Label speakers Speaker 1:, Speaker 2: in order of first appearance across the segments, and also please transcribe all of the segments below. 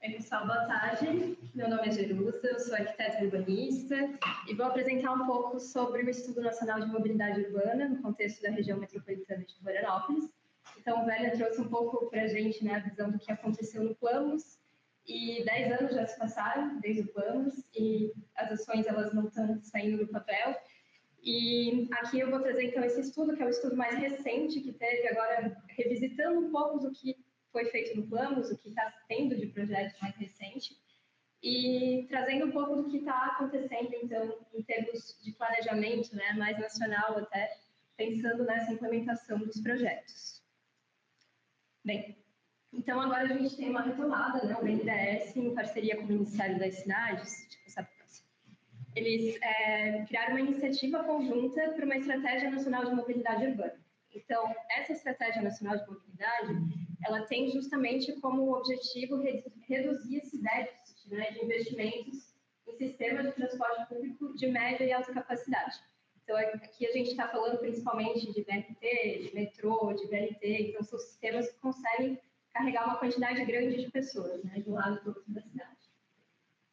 Speaker 1: Oi, pessoal, boa tarde. Meu nome é Jerusa, eu sou arquiteta urbanista e vou apresentar um pouco sobre o Estudo Nacional de Mobilidade Urbana no contexto da região metropolitana de Florianópolis. Então, o Werner trouxe um pouco para a gente, né, a visão do que aconteceu no Planos, e 10 anos já se passaram desde o Planos e as ações elas não estão saindo do papel. E aqui eu vou trazer então esse estudo, que é o estudo mais recente que teve, agora revisitando um pouco do que foi feito no Planos, o que está tendo de projeto mais recente, e trazendo um pouco do que está acontecendo, então, em termos de planejamento, né, mais nacional até, pensando nessa implementação dos projetos. Bem, então agora a gente tem uma retomada, né, o BNDES, em parceria com o Ministério das Cidades, eles criaram uma iniciativa conjunta para uma estratégia nacional de mobilidade urbana. Então, essa estratégia nacional de mobilidade, ela tem justamente como objetivo reduzir esse déficit, né, de investimentos em sistemas de transporte público de média e alta capacidade. Então, aqui a gente está falando principalmente de BRT, de metrô, de VLT, então são sistemas que conseguem carregar uma quantidade grande de pessoas, né, de um lado para o outro da cidade.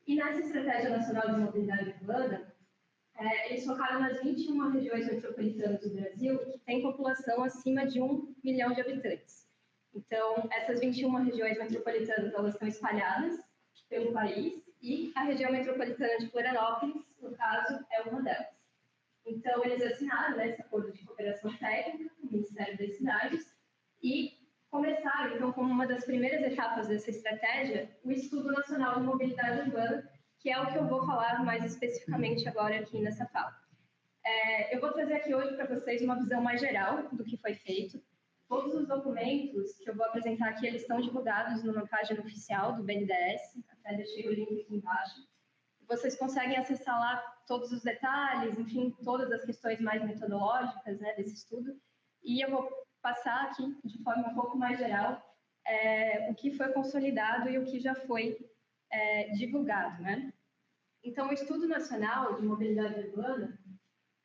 Speaker 1: E nessa estratégia nacional de mobilidade urbana, eles focaram nas 21 regiões metropolitanas do Brasil que têm população acima de 1 milhão de habitantes. Então, essas 21 regiões metropolitanas, elas estão espalhadas pelo país e a região metropolitana de Florianópolis, no caso, é uma delas. Então, eles assinaram, né, esse acordo de cooperação técnica com o Ministério das Cidades e começaram, então, como uma das primeiras etapas dessa estratégia, o Estudo Nacional de Mobilidade Urbana, que é o que eu vou falar mais especificamente agora aqui nessa fala. Eu vou trazer aqui hoje para vocês uma visão mais geral do que foi feito. Todos os documentos que eu vou apresentar aqui, eles estão divulgados numa página oficial do BNDES, até deixei o link aqui embaixo. Vocês conseguem acessar lá todos os detalhes, enfim, todas as questões mais metodológicas, né, desse estudo. E eu vou passar aqui, de forma um pouco mais geral, o que foi consolidado e o que já foi divulgado, né? Então, o Estudo Nacional de Mobilidade Urbana,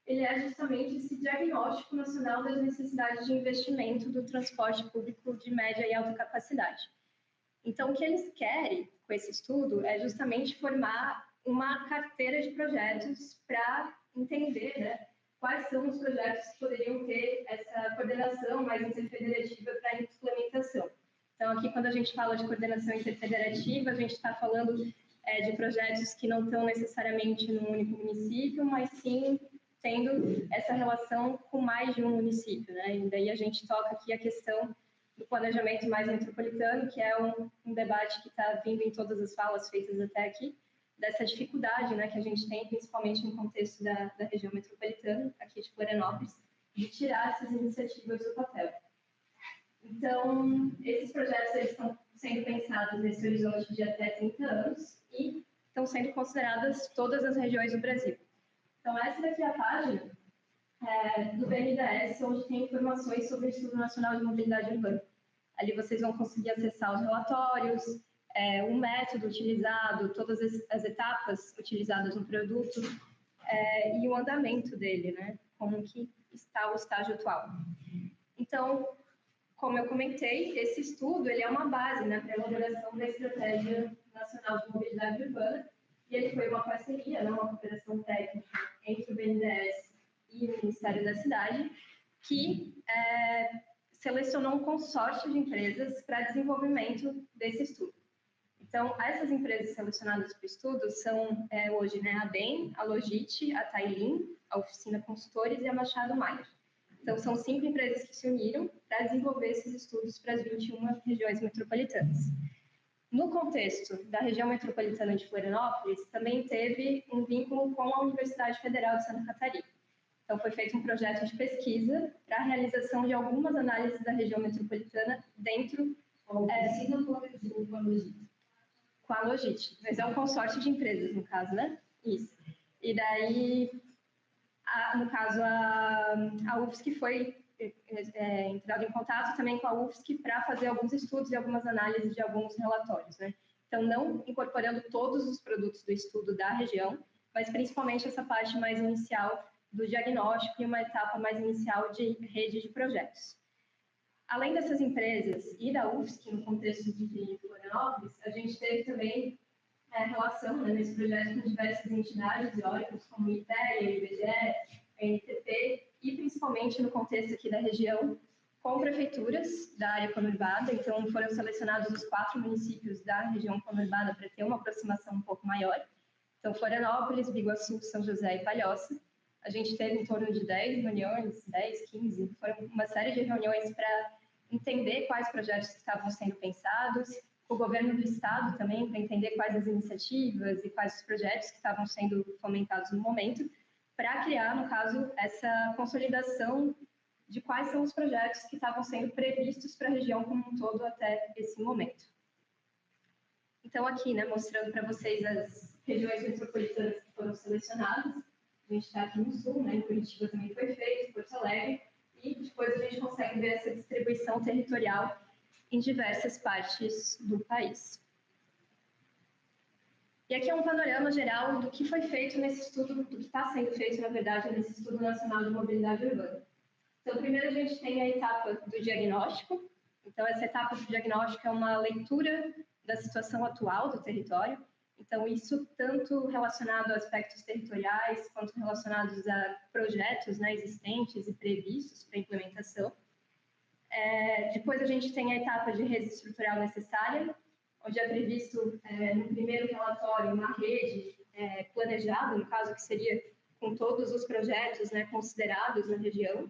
Speaker 1: ele é justamente esse diagnóstico nacional das necessidades de investimento do transporte público de média e alta capacidade. Então, o que eles querem com esse estudo é justamente formar uma carteira de projetos para entender, né, quais são os projetos que poderiam ter essa coordenação mais interfederativa para a implementação. Então, aqui, quando a gente fala de coordenação interfederativa, a gente está falando de projetos que não estão necessariamente num único município, mas sim tendo essa relação com mais de um município, né? E daí a gente toca aqui a questão do planejamento mais metropolitano, que é um debate que está vindo em todas as falas feitas até aqui, dessa dificuldade, né, que a gente tem, principalmente no contexto da região metropolitana, aqui de Florianópolis, de tirar essas iniciativas do papel. Então, esses projetos eles estão sendo pensados nesse horizonte de até 30 anos e estão sendo consideradas todas as regiões do Brasil. Então, essa daqui é a página do BNDES, onde tem informações sobre o Estudo Nacional de Mobilidade Urbana. Ali vocês vão conseguir acessar os relatórios, o método utilizado, todas as etapas utilizadas no produto e o andamento dele, né? Como que está o estágio atual. Então, como eu comentei, esse estudo ele é uma base, né, para a elaboração da Estratégia Nacional de Mobilidade Urbana, e ele foi uma parceria, né, uma cooperação técnica entre o BNDES e o Ministério da Cidade, que selecionou um consórcio de empresas para desenvolvimento desse estudo. Então, essas empresas selecionadas para o estudo são, hoje, né, a BEM, a Logit, a Tailin, a Oficina Consultores e a Machado Maier. Então, são 5 empresas que se uniram para desenvolver esses estudos para as 21 regiões metropolitanas. No contexto da região metropolitana de Florianópolis, também teve um vínculo com a Universidade Federal de Santa Catarina. Então, foi feito um projeto de pesquisa para a realização de algumas análises da região metropolitana dentro com a Logit, mas é um consórcio de empresas, no caso, né? Isso. E daí, no caso, a UFSC foi entrado em contato também com a UFSC para fazer alguns estudos e algumas análises de alguns relatórios, né? Então, não incorporando todos os produtos do estudo da região, mas principalmente essa parte mais inicial do diagnóstico e uma etapa mais inicial de rede de projetos. Além dessas empresas e da UFSC, no contexto de Florianópolis, a gente teve também relação, né, nesse projeto com diversas entidades e órgãos, como o ITEA, o IBGE, a NTT, e principalmente no contexto aqui da região, com prefeituras da área conurbada. Então, foram selecionados os 4 municípios da região conurbada para ter uma aproximação um pouco maior. Então, Florianópolis, Biguaçu, São José e Palhoça. A gente teve em torno de 10 reuniões, 10, 15, foram uma série de reuniões para entender quais projetos estavam sendo pensados, o governo do estado também, para entender quais as iniciativas e quais os projetos que estavam sendo fomentados no momento, para criar, no caso, essa consolidação de quais são os projetos que estavam sendo previstos para a região como um todo até esse momento. Então, aqui, né, mostrando para vocês as regiões metropolitanas que foram selecionadas. A gente está aqui no sul, né, em Curitiba também foi feito, Porto Alegre, e depois a gente consegue ver essa distribuição territorial em diversas partes do país. E aqui é um panorama geral do que foi feito nesse estudo, do que está sendo feito, na verdade, nesse Estudo Nacional de Mobilidade Urbana. Então, primeiro a gente tem a etapa do diagnóstico. Então, essa etapa do diagnóstico é uma leitura da situação atual do território. Então, isso tanto relacionado a aspectos territoriais, quanto relacionados a projetos, né, existentes e previstos para implementação. Depois a gente tem a etapa de rede estrutural necessária, onde é previsto, no primeiro relatório, uma rede planejada, no caso que seria com todos os projetos, né, considerados na região.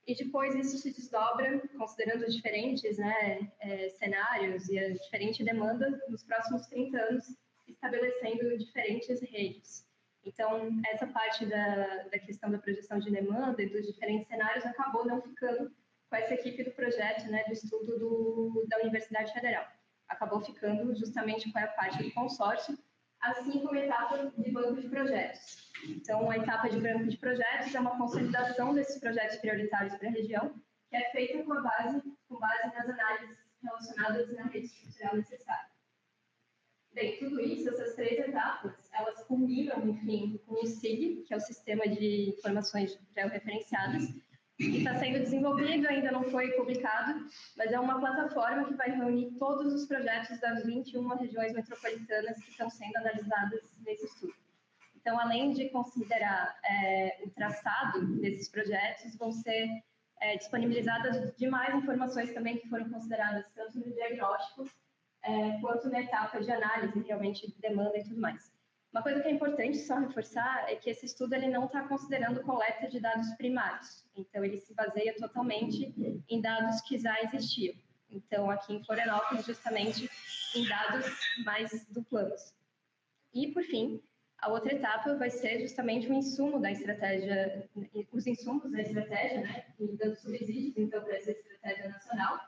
Speaker 1: E depois isso se desdobra, considerando os diferentes, né, cenários e a diferente demanda nos próximos 30 anos, estabelecendo diferentes redes. Então, essa parte da questão da projeção de demanda e dos diferentes cenários acabou não ficando com essa equipe do projeto, né, do estudo da Universidade Federal. Acabou ficando justamente com a parte do consórcio, assim como a etapa de banco de projetos. Então, a etapa de banco de projetos é uma consolidação desses projetos prioritários para a região, que é feita com base nas análises relacionadas na rede estrutural necessária. Bem, tudo isso, essas 3 etapas, elas culminam, enfim, com o SIG, que é o Sistema de Informações Georreferenciadas, que está sendo desenvolvido, ainda não foi publicado, mas é uma plataforma que vai reunir todos os projetos das 21 regiões metropolitanas que estão sendo analisadas nesse estudo. Então, além de considerar o traçado desses projetos, vão ser disponibilizadas demais informações também que foram consideradas tanto no diagnóstico quanto na etapa de análise, realmente, de demanda e tudo mais. Uma coisa que é importante só reforçar é que esse estudo ele não está considerando coleta de dados primários, então ele se baseia totalmente em dados que já existiam. Então, aqui em Florianópolis, justamente em dados mais do planos. E, por fim, a outra etapa vai ser justamente o insumo da estratégia, os insumos da estratégia, né, e dando subsídios, então, para essa estratégia nacional,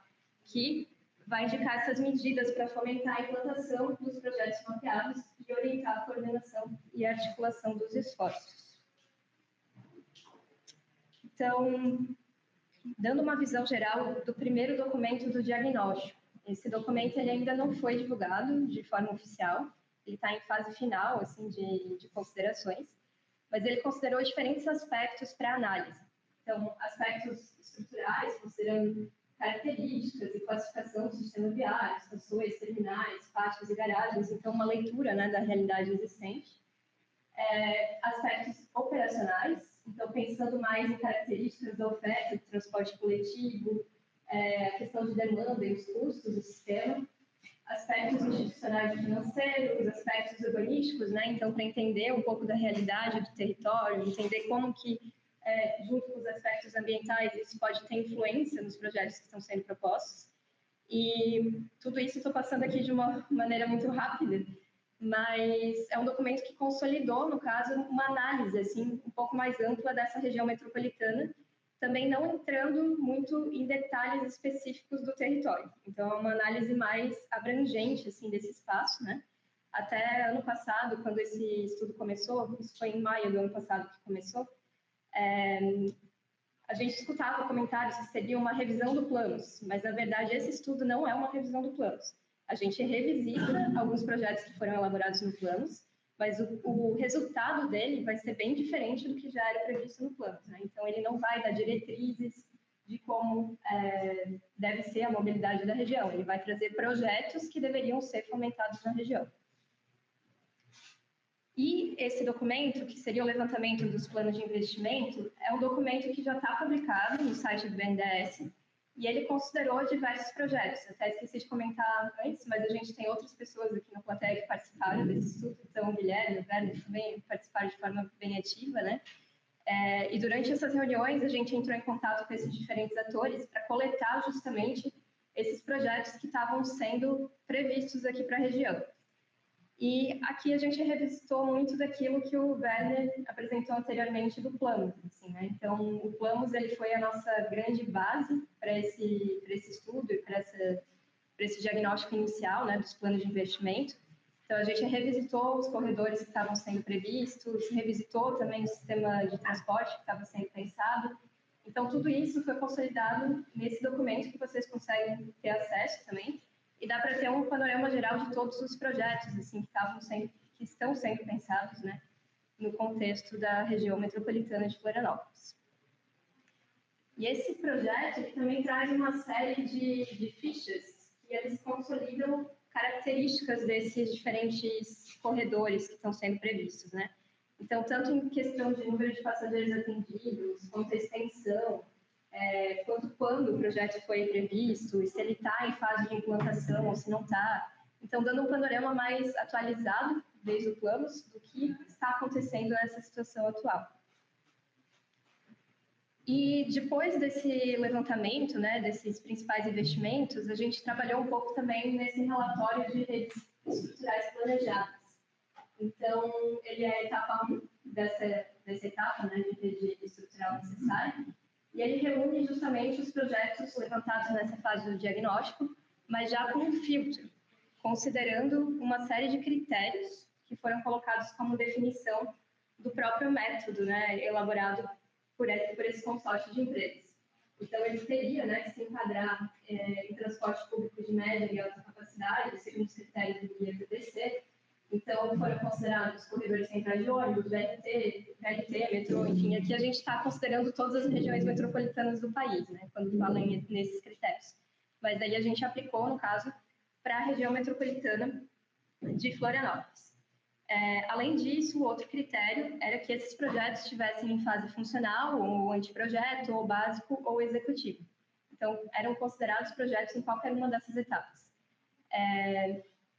Speaker 1: que vai indicar essas medidas para fomentar a implantação dos projetos mapeados e orientar a coordenação e a articulação dos esforços. Então, dando uma visão geral do primeiro documento do diagnóstico. Esse documento ele ainda não foi divulgado de forma oficial, ele está em fase final assim, de considerações, mas ele considerou diferentes aspectos para análise. Então, aspectos estruturais, considerando características e classificação do sistema viário, estações, terminais, pátios e garagens, então uma leitura, né, da realidade existente. Aspectos operacionais, então pensando mais em características da oferta de transporte coletivo, a questão de demanda e os custos do sistema, aspectos institucionais e financeiros, aspectos urbanísticos, né, então para entender um pouco da realidade do território, entender como que junto com os aspectos ambientais, isso pode ter influência nos projetos que estão sendo propostos. E tudo isso estou passando aqui de uma maneira muito rápida, mas é um documento que consolidou, no caso, uma análise assim, um pouco mais ampla dessa região metropolitana, também não entrando muito em detalhes específicos do território. Então, é uma análise mais abrangente assim, desse espaço, né? Até ano passado, quando esse estudo começou, isso foi em maio do ano passado que começou, a gente escutava comentários que seria uma revisão do planos, mas na verdade esse estudo não é uma revisão do planos. A gente revisita alguns projetos que foram elaborados no planos, mas o resultado dele vai ser bem diferente do que já era previsto no planos, né? Então ele não vai dar diretrizes de como deve ser a mobilidade da região. Ele vai trazer projetos que deveriam ser fomentados na região. E esse documento, que seria o levantamento dos planos de investimento, é um documento que já está publicado no site do BNDES, e ele considerou diversos projetos. Até esqueci de comentar antes, mas a gente tem outras pessoas aqui na plateia que participaram desse estudo, então o Guilherme, o Werner também participaram de forma bem ativa, né? E durante essas reuniões, a gente entrou em contato com esses diferentes atores para coletar justamente esses projetos que estavam sendo previstos aqui para a região. E aqui a gente revisitou muito daquilo que o Werner apresentou anteriormente do Planos. Assim, né? Então, o Planos ele foi a nossa grande base para esse estudo e para esse diagnóstico inicial, né, dos planos de investimento. Então, a gente revisitou os corredores que estavam sendo previstos, revisitou também o sistema de transporte que estava sendo pensado. Então, tudo isso foi consolidado nesse documento que vocês conseguem ter acesso também, e dá para ter um panorama geral de todos os projetos assim, que estão sendo pensados, né, no contexto da região metropolitana de Florianópolis. E esse projeto também traz uma série de fichas que eles consolidam características desses diferentes corredores que estão sendo previstos, né? Então, tanto em questão de número de passageiros atendidos, quanto a extensão, quando o projeto foi previsto, e se ele está em fase de implantação ou se não está. Então, dando um panorama mais atualizado, desde o Planos, do que está acontecendo nessa situação atual. E depois desse levantamento, né, desses principais investimentos, a gente trabalhou um pouco também nesse relatório de redes estruturais planejadas. Então, ele é a etapa 1 dessa etapa, né, de rede estrutural necessária, e ele reúne justamente os projetos levantados nessa fase do diagnóstico, mas já com um filtro, considerando uma série de critérios que foram colocados como definição do próprio método, né, elaborado por esse consórcio de empresas. Então, ele teria, né, que se enquadrar em transporte público de média e alta capacidade, segundo os critérios do guia PPC. Então, foram considerados corredores centrais de ônibus, VLT, metrô, enfim, aqui a gente está considerando todas as regiões metropolitanas do país, né, quando fala nesses critérios. Mas daí a gente aplicou, no caso, para a região metropolitana de Florianópolis. Além disso, o outro critério era que esses projetos estivessem em fase funcional, ou anteprojeto, ou básico, ou executivo. Então, eram considerados projetos em qualquer uma dessas etapas.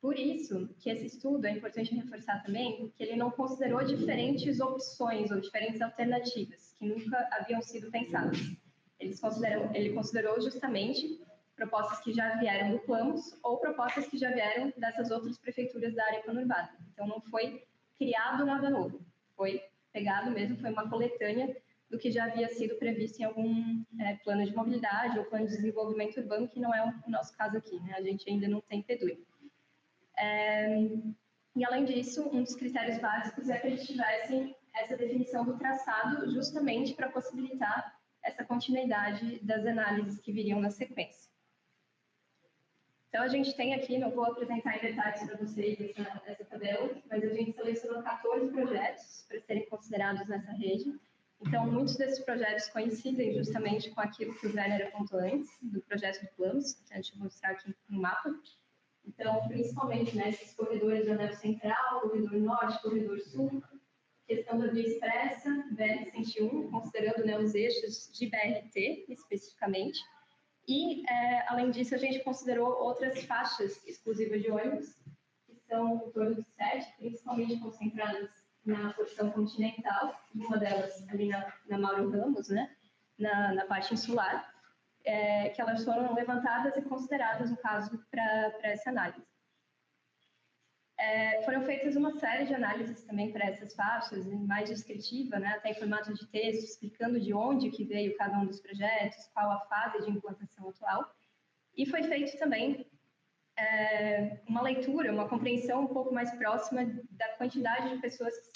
Speaker 1: Por isso que esse estudo, é importante reforçar também, que ele não considerou diferentes opções ou diferentes alternativas que nunca haviam sido pensadas. Ele considerou justamente propostas que já vieram do Planos ou propostas que já vieram dessas outras prefeituras da área conurbada. Então, não foi criado nada novo, foi pegado mesmo, foi uma coletânea do que já havia sido previsto em algum plano de mobilidade ou plano de desenvolvimento urbano, que não é o nosso caso aqui, né? A gente ainda não tem PDUI. E, além disso, um dos critérios básicos é que eles tivessem essa definição do traçado justamente para possibilitar essa continuidade das análises que viriam na sequência. Então, a gente tem aqui, não vou apresentar em detalhes para vocês essa tabela, mas a gente selecionou 14 projetos para serem considerados nessa rede. Então, muitos desses projetos coincidem justamente com aquilo que o Werner apontou antes, do projeto de Planos, que a gente vai mostrar aqui no mapa. Então, principalmente, né, esses corredores do Anel Central, corredor Norte, corredor Sul, questão da via expressa, BR-101, considerando, né, os eixos de BRT, especificamente. E, além disso, a gente considerou outras faixas exclusivas de ônibus, que são em torno de 7, principalmente concentradas na porção continental, uma delas ali na Mauro Ramos, né, na parte insular, que elas foram levantadas e consideradas, no caso, para essa análise. Foram feitas uma série de análises também para essas faixas, mais descritiva, né, até em formato de texto, explicando de onde que veio cada um dos projetos, qual a fase de implantação atual, e foi feito também uma leitura, uma compreensão um pouco mais próxima da quantidade de pessoas que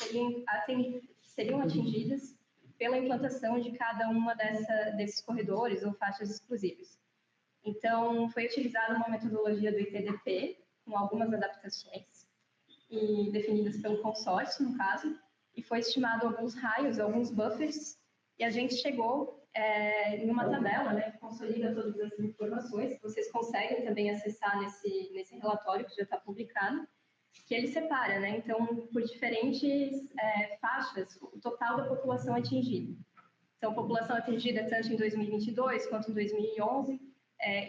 Speaker 1: seriam atingidas pela implantação de cada uma desses corredores ou faixas exclusivas. Então, foi utilizada uma metodologia do ITDP, com algumas adaptações, e definidas pelo consórcio, no caso, e foi estimado alguns raios, alguns buffers, e a gente chegou em uma tabela, né, que consolida todas essas informações, que vocês conseguem também acessar nesse relatório que já está publicado, que ele separa, né, então, por diferentes faixas, o total da população atingida. Então, população atingida tanto em 2022 quanto em 2011,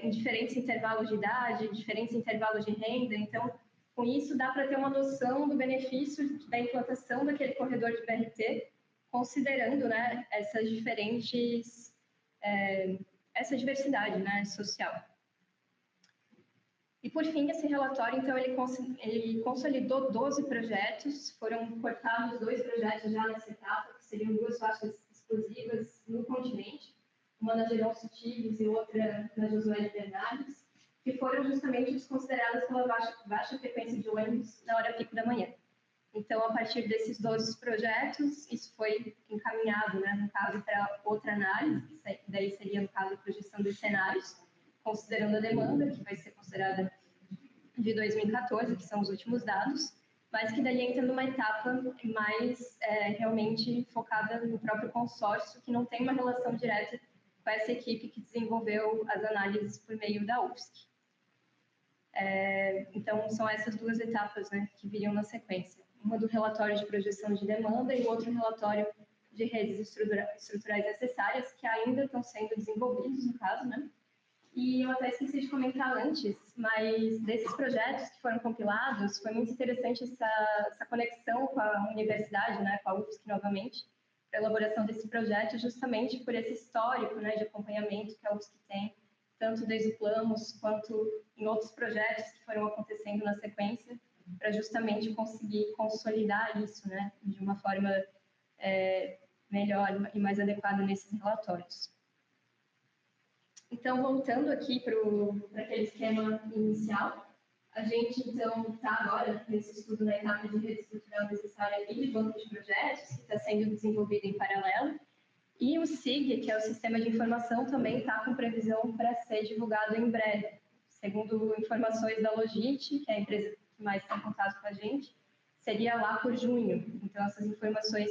Speaker 1: em diferentes intervalos de idade, diferentes intervalos de renda. Então, com isso, dá para ter uma noção do benefício da implantação daquele corredor de BRT, considerando, né, essas diferentes, essa diversidade, né, social. E, por fim, esse relatório, então, ele consolidou 12 projetos, foram cortados 2 projetos já nessa etapa, que seriam 2 faixas exclusivas no continente, uma na Gerão Sutiles e outra na Josué de Bernardes, que foram justamente desconsideradas pela baixa frequência de ônibus na hora pico da manhã. Então, a partir desses 12 projetos, isso foi encaminhado, né, no caso, para outra análise, que daí seria, no caso, a projeção dos cenários, considerando a demanda, que vai ser considerada de 2014, que são os últimos dados, mas que daí entra numa etapa mais realmente focada no próprio consórcio, que não tem uma relação direta com essa equipe que desenvolveu as análises por meio da UFSC. Então, são essas 2 etapas, né, que viriam na sequência. Uma do relatório de projeção de demanda e o outro relatório de redes estruturais necessárias, que ainda estão sendo desenvolvidos, no caso, né? E eu até esqueci de comentar antes, mas desses projetos que foram compilados, foi muito interessante essa conexão com a universidade, né, com a UFSC novamente, para a elaboração desse projeto, justamente por esse histórico, né, de acompanhamento que a UFSC tem, tanto desde o Plamos quanto em outros projetos que foram acontecendo na sequência, para justamente conseguir consolidar isso, né, de uma forma melhor e mais adequada nesses relatórios. Então, voltando aqui para aquele esquema inicial, a gente, então, está agora nesse estudo na etapa de rede estrutural necessária e de banco de projetos, que está sendo desenvolvido em paralelo, e o SIG, que é o Sistema de Informação, também está com previsão para ser divulgado em breve. Segundo informações da Logit, que é a empresa que mais está em contato com a gente, seria lá por junho. Então, essas informações...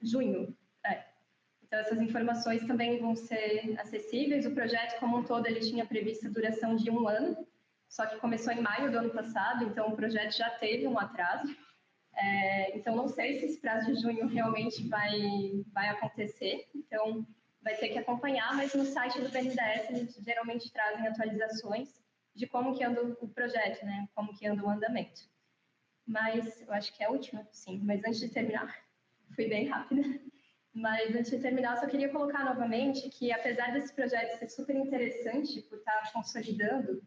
Speaker 1: Junho, Então, essas informações também vão ser acessíveis. O projeto, como um todo, ele tinha prevista duração de 1 ano, só que começou em maio do ano passado, então o projeto já teve um atraso. Então, não sei se esse prazo de junho realmente vai acontecer, então vai ter que acompanhar, mas no site do BNDES eles geralmente trazem atualizações de como que anda o projeto, né? Como que anda o andamento. Mas, eu acho que é a última, sim, mas antes de terminar, fui bem rápida. Mas, antes de terminar, só queria colocar novamente que, apesar desse projeto ser super interessante por estar consolidando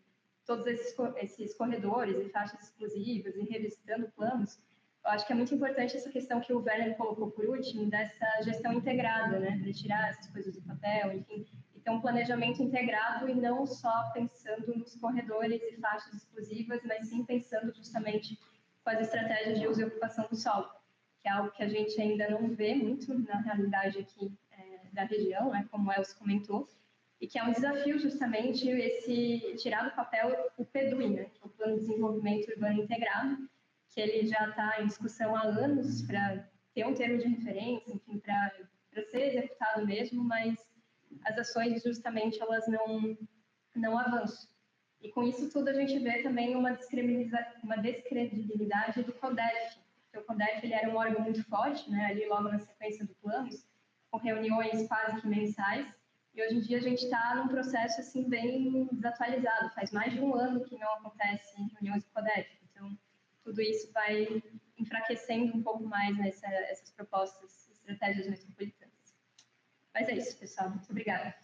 Speaker 1: todos esses corredores e faixas exclusivas e revisitando planos, eu acho que é muito importante essa questão que o Werner colocou por último, dessa gestão integrada, né, de tirar essas coisas do papel, enfim, e ter um planejamento integrado e não só pensando nos corredores e faixas exclusivas, mas sim pensando justamente com as estratégias de uso e ocupação do solo, que é algo que a gente ainda não vê muito na realidade aqui da região, né, como o Elcio comentou, e que é um desafio justamente esse tirar do papel o PDUI, né, que é o Plano de Desenvolvimento Urbano Integrado, que ele já está em discussão há anos para ter um termo de referência, enfim, para ser executado mesmo, mas as ações justamente elas não avançam. E com isso tudo a gente vê também uma descredibilidade do CODEF, porque o CODEF ele era um órgão muito forte, né, ali logo na sequência do Planos, com reuniões quase que mensais, e hoje em dia a gente está num processo assim bem desatualizado, faz mais de 1 ano que não acontece reuniões do CODEF, então tudo isso vai enfraquecendo um pouco mais essas propostas, estratégias metropolitanas. Mas é isso, pessoal. Muito obrigada.